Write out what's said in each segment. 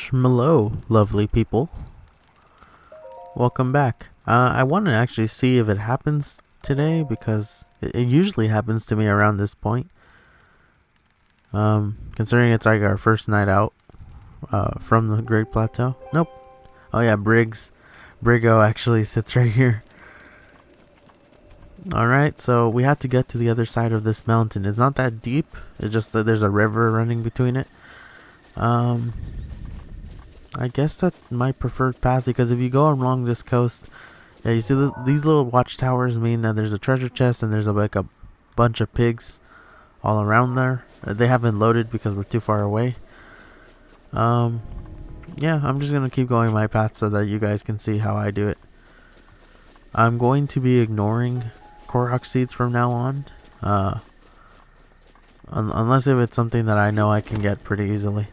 Hello, lovely people. Welcome back. I want to actually see if it happens today because it usually happens to me around this point. Considering it's like our first night out from the Great Plateau. Nope. Oh yeah, Brigo actually sits right here. Alright, so we have to get to the other side of this mountain. It's not that deep. It's just that there's a river running between it. I guess that's my preferred path because if you go along this coast, yeah, you see these little watchtowers mean that there's a treasure chest and there's like a bunch of pigs all around there. They haven't loaded because we're too far away. Yeah, I'm just gonna keep going my path so that you guys can see how I do it. I'm going to be ignoring Korok seeds from now on, unless if it's something that I know I can get pretty easily.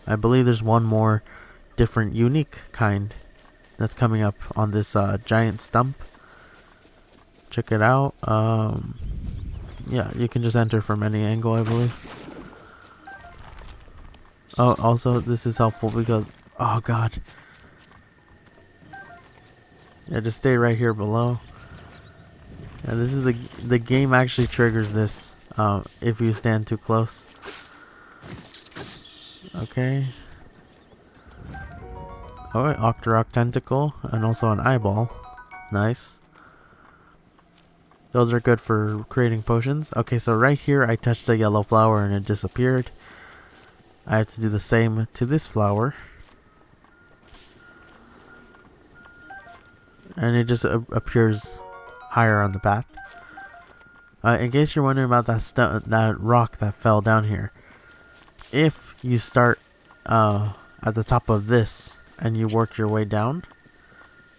I believe there's one more different, unique kind that's coming up on this giant stump. Check it out. Yeah, you can just enter from any angle, I believe. Oh, also, this is helpful because... Oh, God. Yeah, just stay right here below. Yeah, this is the game actually triggers this if you stand too close. Okay. Alright, Octorok Tentacle and also an eyeball. Nice. Those are good for creating potions. Okay, so right here I touched the yellow flower and it disappeared. I have to do the same to this flower. And it just appears higher on the path. In case you're wondering about that rock that fell down here. If you start at the top of this and you work your way down.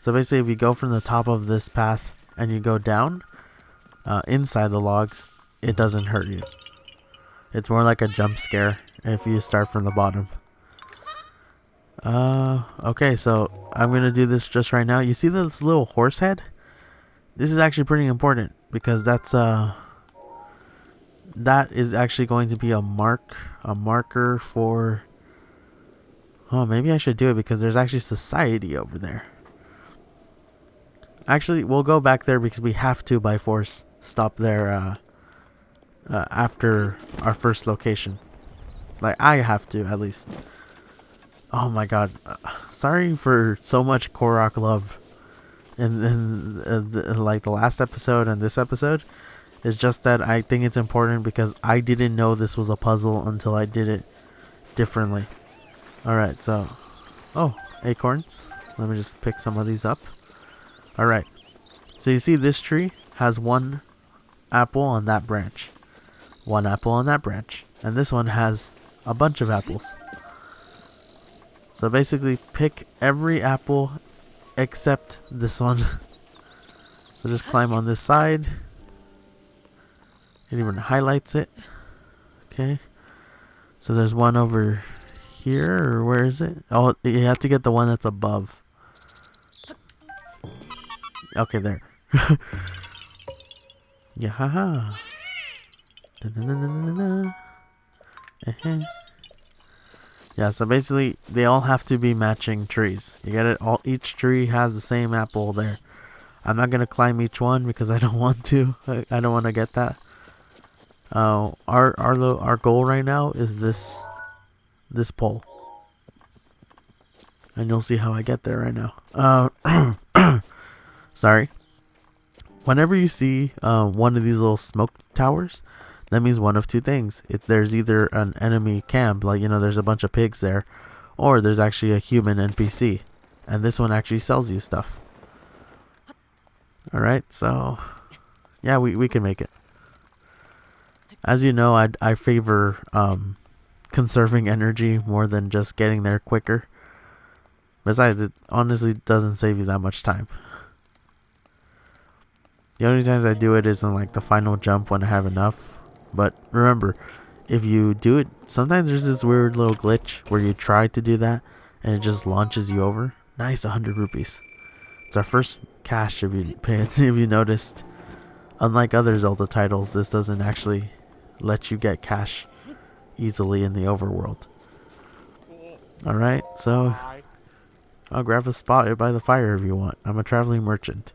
So basically if you go from the top of this path and you go down inside the logs, it doesn't hurt you. It's more like a jump scare if you start from the bottom. Okay, so I'm gonna do this just right now. You see this little horse head? This is actually pretty important because that is actually going to be a marker for... Oh, maybe I should do it because there's actually society over there. Actually, we'll go back there because we have to by force stop there after our first location. Like, I have to, at least. Oh my god. Sorry for so much Korok love in like the last episode and this episode. It's just that I think it's important because I didn't know this was a puzzle until I did it differently. Alright, so... Oh, acorns. Let me just pick some of these up. Alright. So you see this tree has one apple on that branch. One apple on that branch. And this one has a bunch of apples. So basically pick every apple except this one. So just climb on this side. It even highlights it. Okay. So there's one over here, or where is it? Oh, you have to get the one that's above. Okay, there. Yeah, haha. Yeah, so basically they all have to be matching trees. You get it? Each tree has the same apple there. I'm not gonna climb each one because I don't want to. I don't want to get that. Our goal right now is this pole, and you'll see how I get there right now. Sorry. Whenever you see one of these little smoke towers, that means one of two things. There's either an enemy camp, like, you know, there's a bunch of pigs there, or there's actually a human NPC, and this one actually sells you stuff. Alright, so yeah, we can make it. As you know, I favor conserving energy more than just getting there quicker. Besides, it honestly doesn't save you that much time. The only times I do it is in like the final jump when I have enough. But remember, if you do it, sometimes there's this weird little glitch where you try to do that and it just launches you over. Nice, 100 rupees. It's our first cash if you noticed. Unlike other Zelda titles, this doesn't actually let you get cash easily in the overworld. Alright, so I'll grab a spot by the fire if you want. I'm a traveling merchant.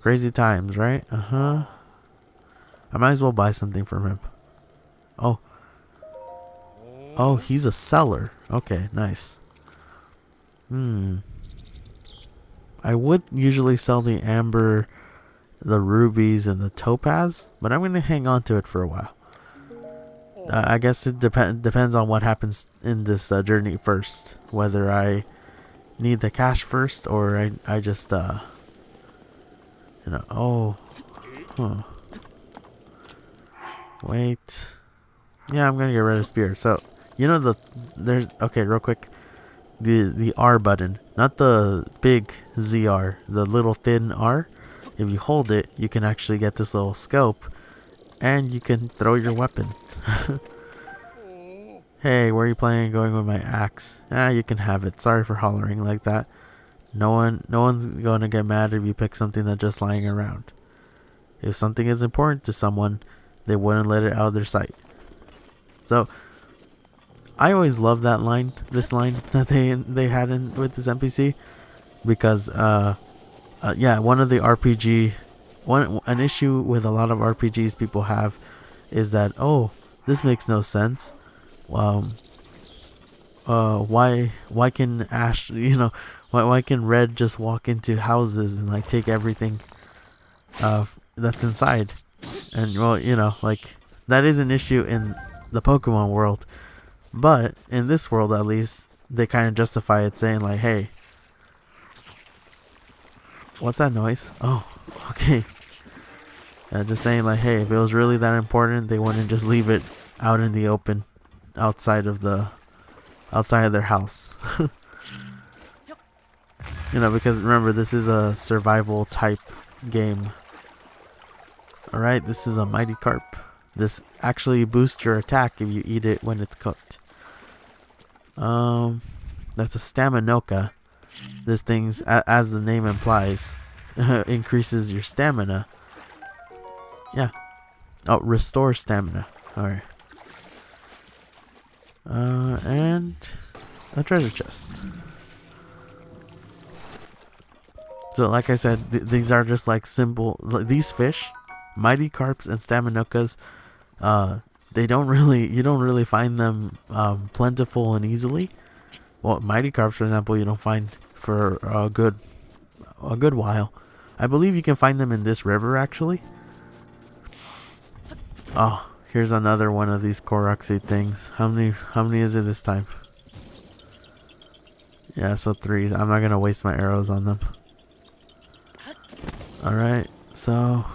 Crazy times, right? Uh-huh. I might as well buy something from him. Oh. Oh, he's a seller. Okay, nice. I would usually sell the amber, the rubies, and the topaz, but I'm going to hang on to it for a while. I guess it depends on what happens in this journey first. Whether I need the cash first or I just, oh. Huh. Wait. Yeah, I'm going to get rid of spear. So, there's, okay, real quick. The R button, not the big ZR, the little thin R. If you hold it, you can actually get this little scope and you can throw your weapon. Hey, where are you planning on going with my axe? You can have it. Sorry for hollering like that. No one's going to get mad if you pick something that's just lying around. If something is important to someone, they wouldn't let it out of their sight. So, I always love that line, this line that they had in with this NPC, because yeah, one of the an issue with a lot of RPGs people have is that, oh, this makes no sense. Why can Ash, why can Red just walk into houses and like take everything that's inside? And well, like that is an issue in the Pokemon world, but in this world at least they kind of justify it, saying like, hey, what's that noise? Oh, okay. Just saying like, hey, if it was really that important, they wouldn't just leave it out in the open, outside of their house. Because remember, this is a survival type game. Alright, this is a mighty carp. This actually boosts your attack if you eat it when it's cooked. That's a staminoka. This thing's, as the name implies, increases your stamina. Yeah. Oh, restore stamina. Alright. And a treasure chest. So like I said, these are just like simple, these fish, mighty carps and staminokas, you don't really find them plentiful and easily. Well, mighty carps, for example, you don't find for a good while. I believe you can find them in this river actually. Oh, here's another one of these Koroxy things. How many is it this time? Yeah, so 3. I'm not gonna waste my arrows on them. Alright, so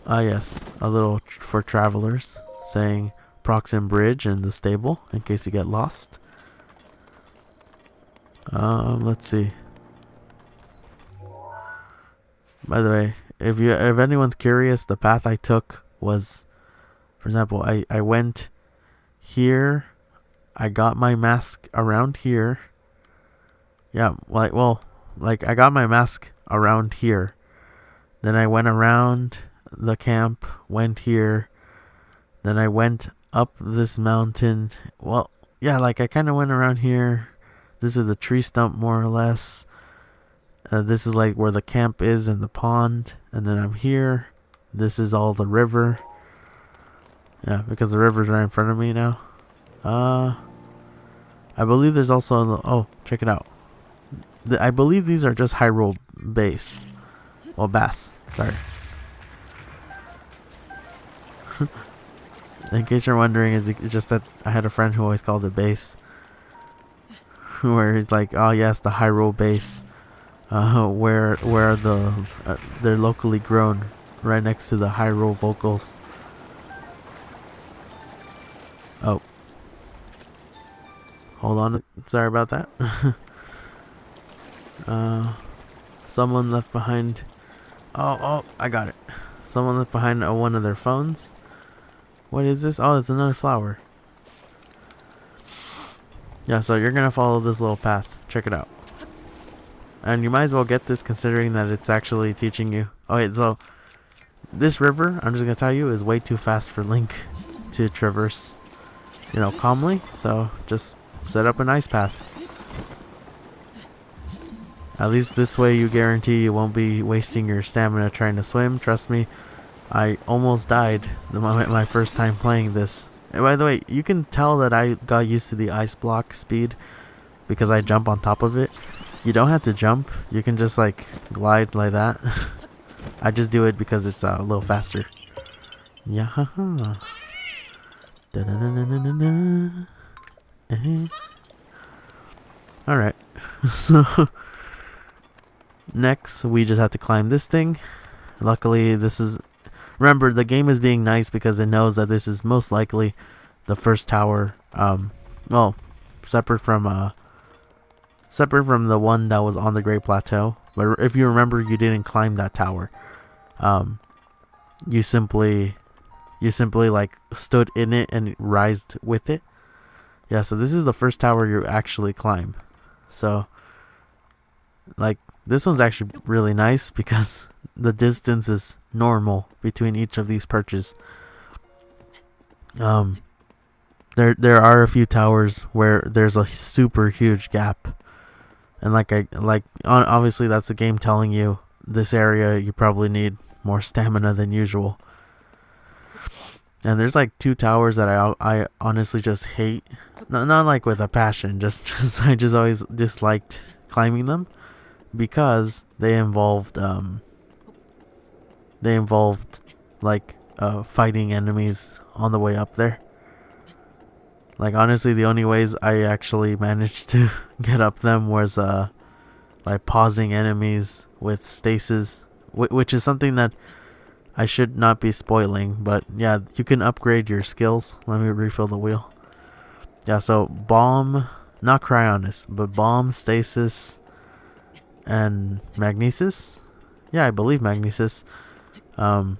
yes, a little for travelers, saying Proxim Bridge in the stable in case you get lost. Let's see. By the way, if anyone's curious, the path I took was, for example, I went here, I got my mask around here. Yeah, like I got my mask around here. Then I went around the camp, went here. Then I went up this mountain. Well, yeah, like I kind of went around here. This is the tree stump more or less. This is like where the camp is and the pond. And then I'm here. This is all the river. Yeah, because the river's right in front of me now. I believe there's also oh, check it out. I believe these are just Hyrule base. Well, bass. Sorry. In case you're wondering, it's just that I had a friend who always called it base. Where he's like, oh yes, the Hyrule base. Where they're locally grown, right next to the Hyrule vocals. Oh. Hold on. Sorry about that. Someone left behind. Oh, I got it. Someone left behind one of their phones. What is this? Oh, it's another flower. Yeah, so you're gonna follow this little path. Check it out. And you might as well get this, considering that it's actually teaching you. Oh wait, so this river, I'm just gonna tell you, is way too fast for Link to traverse. you know, calmly. So just set up an ice path. At least this way you guarantee you won't be wasting your stamina trying to swim. Trust me, I almost died the moment my first time playing this. And by the way, you can tell that I got used to the ice block speed because I jump on top of it. You don't have to jump. You can just like glide like that. I just do it because it's a little faster. Yeah. Alright. So next we just have to climb this thing. Luckily this is, remember, the game is being nice because it knows that this is most likely the first tower, well, separate from the one that was on the Great Plateau. But if you remember, you didn't climb that tower. You simply like stood in it and rised with it. Yeah, so this is the first tower you actually climb. So like this one's actually really nice because the distance is normal between each of these perches. There are a few towers where there's a super huge gap. And obviously that's the game telling you this area you probably need more stamina than usual. And there's like 2 towers that I honestly just hate. Not like with a passion, just I just always disliked climbing them because they involved like fighting enemies on the way up there. Like honestly, the only ways I actually managed to get up them was like pausing enemies with stasis, which is something that I should not be spoiling, but yeah, you can upgrade your skills. Let me refill the wheel. Yeah, so bomb, not cryonis, but bomb, stasis, and magnesis. Yeah, I believe magnesis. Yeah,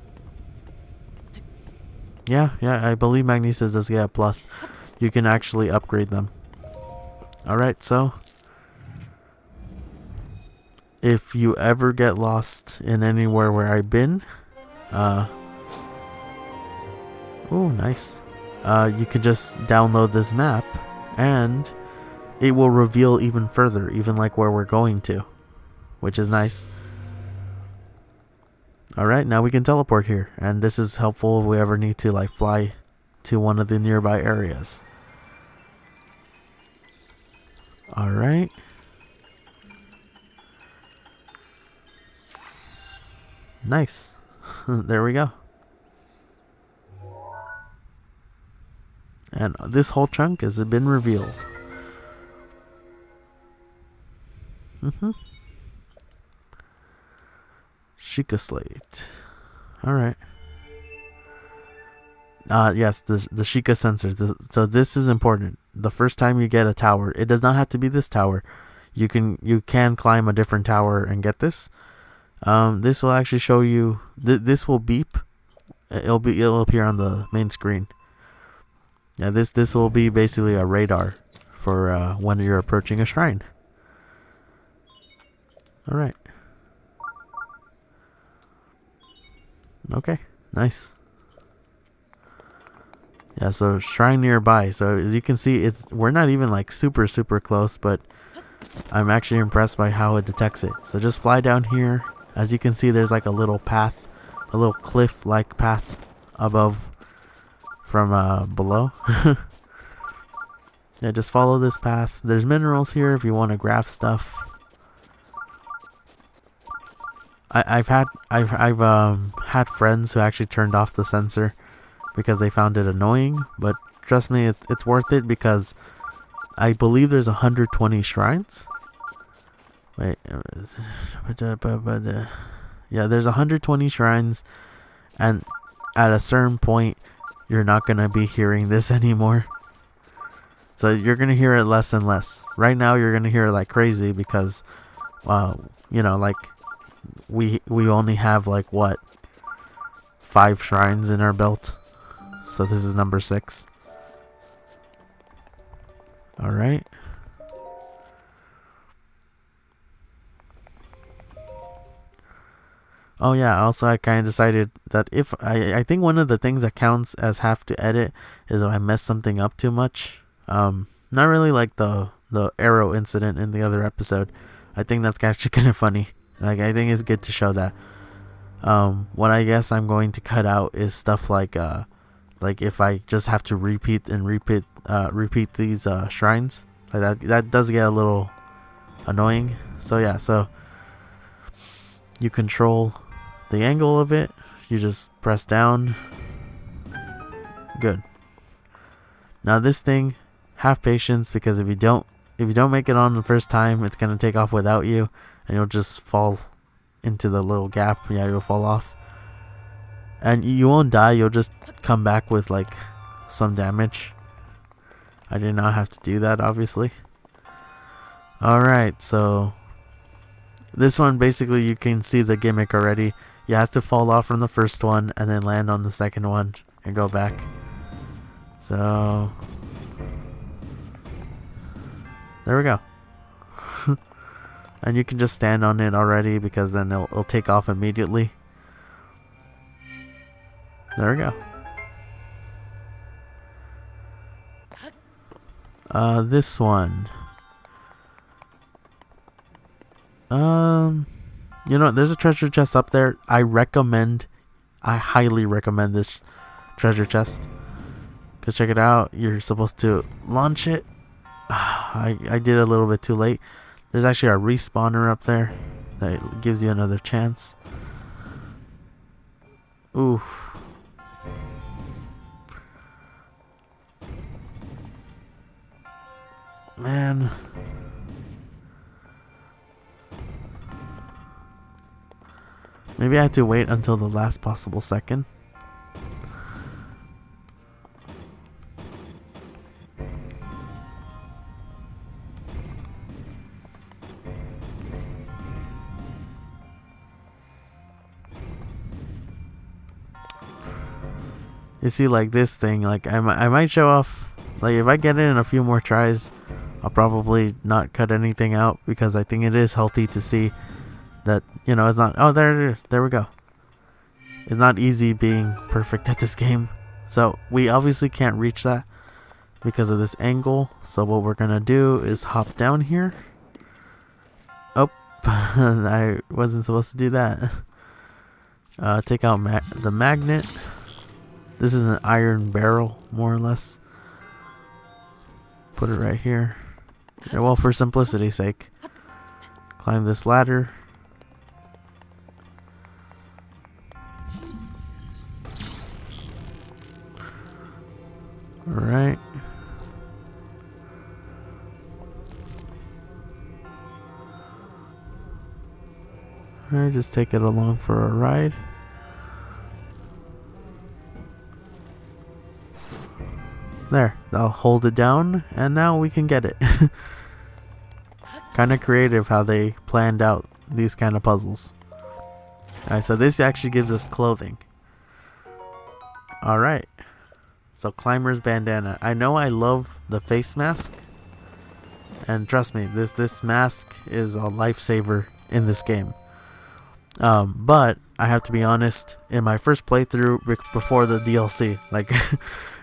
I believe magnesis does get a plus. You can actually upgrade them. Alright, so if you ever get lost in anywhere where I've been, oh nice, you can just download this map and it will reveal even further, even like where we're going to, which is nice. Alright, now we can teleport here, and this is helpful if we ever need to like fly to one of the nearby areas. Alright. Nice. There we go. And this whole chunk has been revealed. Sheikah Slate. Alright. Yes, the Sheikah sensors. So this is important. The first time you get a tower, it does not have to be this tower. You can climb a different tower and get this. This will actually show you. This will beep. It'll appear on the main screen. Yeah, this will be basically a radar for when you're approaching a shrine. All right. Okay. Nice. Yeah, so shrine nearby. So as you can see, we're not even like super close, but I'm actually impressed by how it detects it. So just fly down here. As you can see, there's like a little path, a little cliff-like path above from below. Yeah, just follow this path. There's minerals here if you want to grab stuff. I've had friends who actually turned off the sensor because they found it annoying, but trust me, it's worth it because I believe there's 120 shrines. Wait, yeah, there's 120 shrines, and at a certain point, you're not gonna be hearing this anymore. So you're gonna hear it less and less. Right now, you're gonna hear it like crazy because, you know, like we only have like what, 5 shrines in our belt. So this is number 6. All right. Oh yeah, also I kind of decided that if I think one of the things that counts as have to edit is if I mess something up too much. Not really like the arrow incident in the other episode. I think that's actually kind of funny. Like I think it's good to show that. What I guess I'm going to cut out is stuff like if I just have to repeat these shrines. Like that does get a little annoying. So yeah, so you control the angle of it. You just press down. Good. Now this thing, have patience, because if you don't make it on the first time, it's gonna take off without you, and you'll just fall into the little gap. Yeah, you'll fall off, and you won't die. You'll just come back with like some damage. I did not have to do that, obviously. All right, so this one basically you can see the gimmick already. You have to fall off from the first one and then land on the second one and go back. So there we go. And you can just stand on it already, because then it'll take off immediately. There we go. This one. There's a treasure chest up there. I highly recommend this treasure chest. Cause check it out. You're supposed to launch it. I did it a little bit too late. There's actually a respawner up there that gives you another chance. Ooh. Man. Maybe I have to wait until the last possible second. You see, like this thing, like I might show off, like if I get it in a few more tries, I'll probably not cut anything out, because I think it is healthy to see that, it's not, oh, there we go. It's not easy being perfect at this game. So we obviously can't reach that because of this angle. So what we're gonna do is hop down here. Oh, I wasn't supposed to do that. Take out the magnet. This is an iron barrel, more or less. Put it right here. Yeah, well, for simplicity's sake. Climb this ladder. Alright. Alright, just take it along for a ride. There, I'll hold it down, and now we can get it. Kind of creative how they planned out these kind of puzzles. Alright, so this actually gives us clothing. Alright. So climber's bandana. I know I love the face mask. And trust me, this mask is a lifesaver in this game. But I have to be honest, in my first playthrough before the DLC, like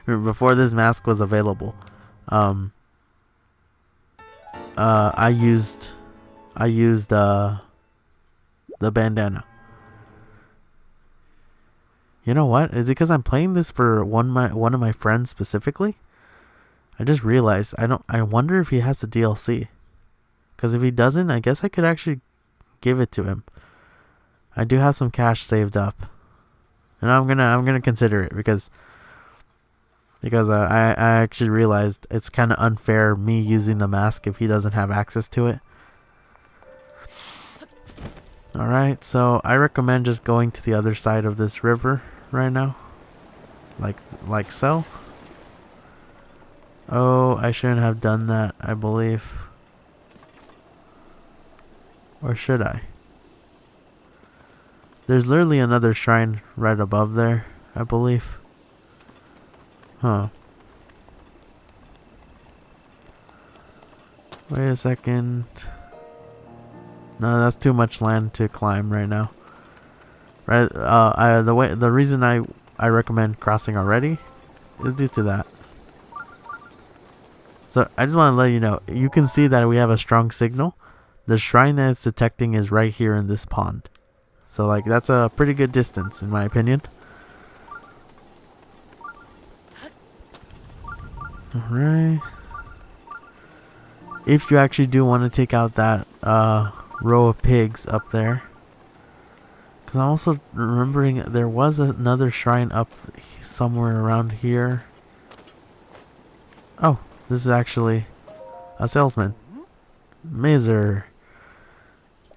before this mask was available, I used the bandana. You know what? Is it because I'm playing this for one of my friends specifically? I just realized I wonder if he has the DLC. Because if he doesn't, I guess I could actually give it to him. I do have some cash saved up, and I'm gonna consider it because I actually realized it's kind of unfair me using the mask if he doesn't have access to it. Alright, so I recommend just going to the other side of this river right now. Like so. Oh, I shouldn't have done that, I believe. Or should I? There's literally another shrine right above there, I believe. Huh. Wait a second. No, that's too much land to climb right now. Right? The reason I recommend crossing already is due to that. So I just want to let you know, you can see that we have a strong signal. The shrine that it's detecting is right here in this pond. So like that's a pretty good distance in my opinion. Alright. If you actually do want to take out that row of pigs up there. Because I'm also remembering there was another shrine up somewhere around here. Oh, this is actually a salesman. Mazer.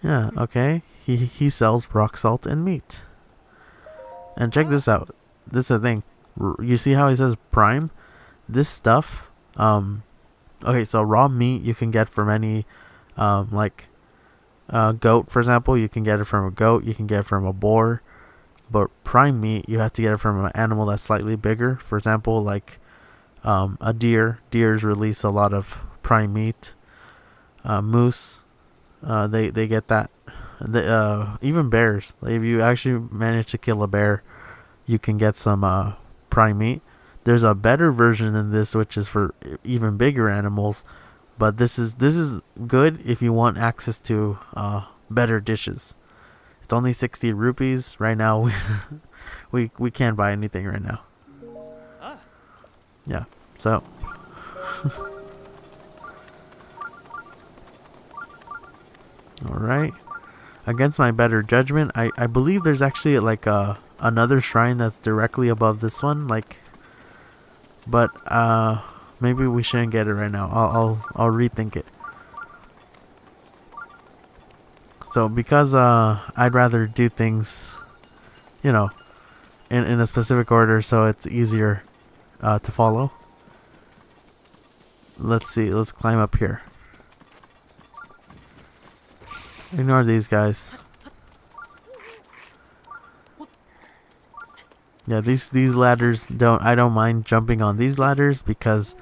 Yeah, okay. He sells rock salt and meat. And check this out. This is the thing. You see how he says prime? This stuff, okay, so raw meat you can get from any, like, goat, for example. You can get it from a goat. You can get it from a boar. But prime meat, you have to get it from an animal that's slightly bigger. For example, like, a deer. Deers release a lot of prime meat. Moose, they get that. Even bears. Like if you actually manage to kill a bear, you can get some prime meat. There's a better version than this, which is for even bigger animals. But this is good if you want access to better dishes. It's only 60 rupees right now. We can't buy anything right now. Yeah. So. All right. Against my better judgment, I believe there's actually like another shrine that's directly above this one, like. But maybe we shouldn't get it right now. I'll rethink it. So because I'd rather do things, you know, in a specific order, so it's easier to follow. Let's see. Let's climb up here. Ignore these guys. Yeah, these ladders I don't mind jumping on these ladders because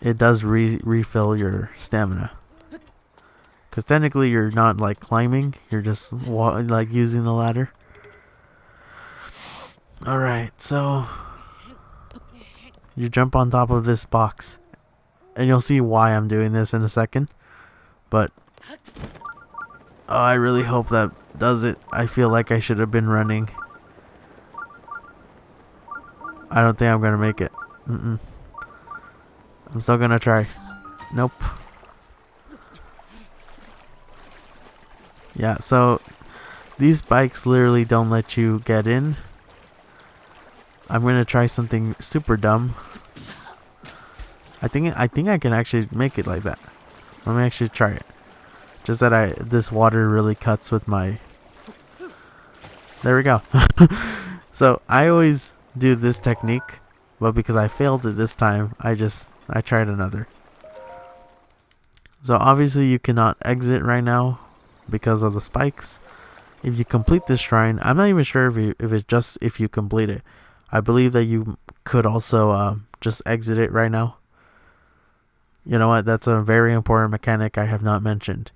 it does refill your stamina. Because technically you're not like climbing, you're just like using the ladder. Alright, so you jump on top of this box. And you'll see why I'm doing this in a second. But I really hope that does it. I feel like I should have been running. I don't think I'm gonna make it. I'm still gonna try. Nope. Yeah, so these bikes literally don't let you get in. I'm gonna try something super dumb. I think I can actually make it like that. Let me actually try it. Just that this water really cuts with my. There we go. So I always do this technique, but because I failed it this time, I tried another. So obviously you cannot exit right now because of the spikes. If you complete this shrine, I'm not even sure if it's just if you complete it. I believe that you could also just exit it right now. You know what? That's a very important mechanic I have not mentioned.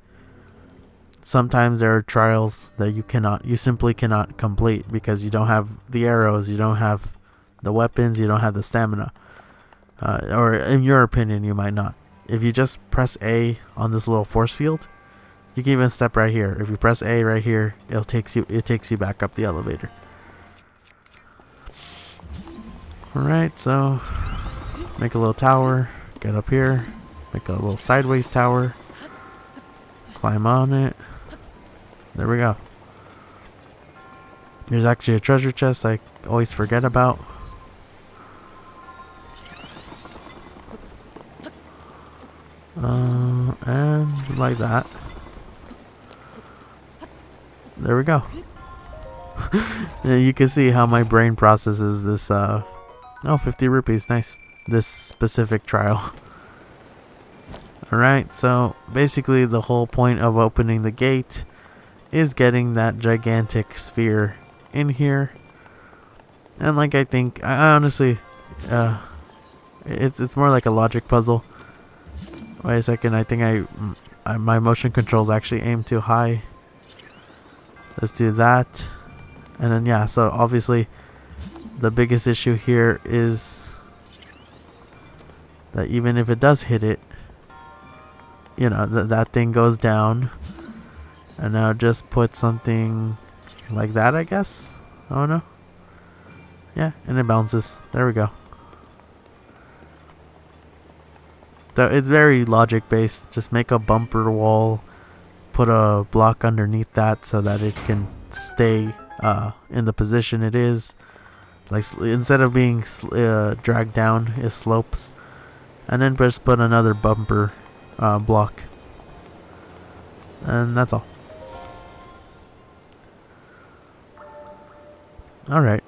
Sometimes there are trials that you simply cannot complete because you don't have the arrows, you don't have the weapons, you don't have the stamina. Or in your opinion, you might not. If you just press A on this little force field, you can even step right here. If you press A right here, it takes you back up the elevator. Alright, so make a little tower, get up here, make a little sideways tower, climb on it. There we go. There's actually a treasure chest I always forget about. And like that. There we go. You can see how my brain processes this, 50 rupees, nice. This specific trial. Alright, so basically the whole point of opening the gate is getting that gigantic sphere in here. And like I honestly, it's more like a logic puzzle. Wait a second, I think my motion controls actually aim too high. Let's do that. And then yeah, so obviously the biggest issue here is that even if it does hit it, you know, that thing goes down. And now just put something like that, I guess. I don't know. Yeah, and it bounces. There we go. So it's very logic based. Just make a bumper wall, put a block underneath that so that it can stay in the position it is. Like instead of being dragged down, it slopes. And then just put another bumper block. And that's all. Alright.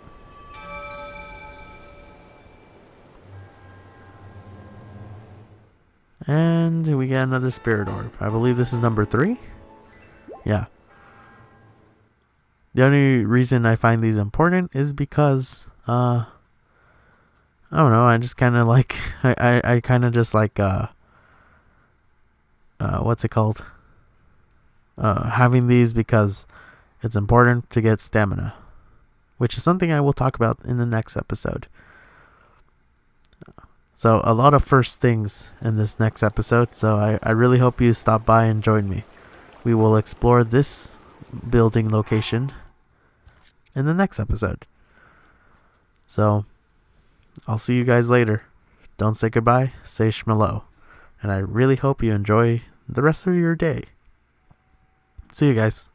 And we get another spirit orb. I believe this is number 3? Yeah. The only reason I find these important is because, I don't know, I just kind of like, I kind of just like, what's it called? Having these because it's important to get stamina, which is something I will talk about in the next episode. So a lot of first things in this next episode, so I really hope you stop by and join me. We will explore this building location in the next episode. So I'll see you guys later. Don't say goodbye, say shmelo. And I really hope you enjoy the rest of your day. See you guys.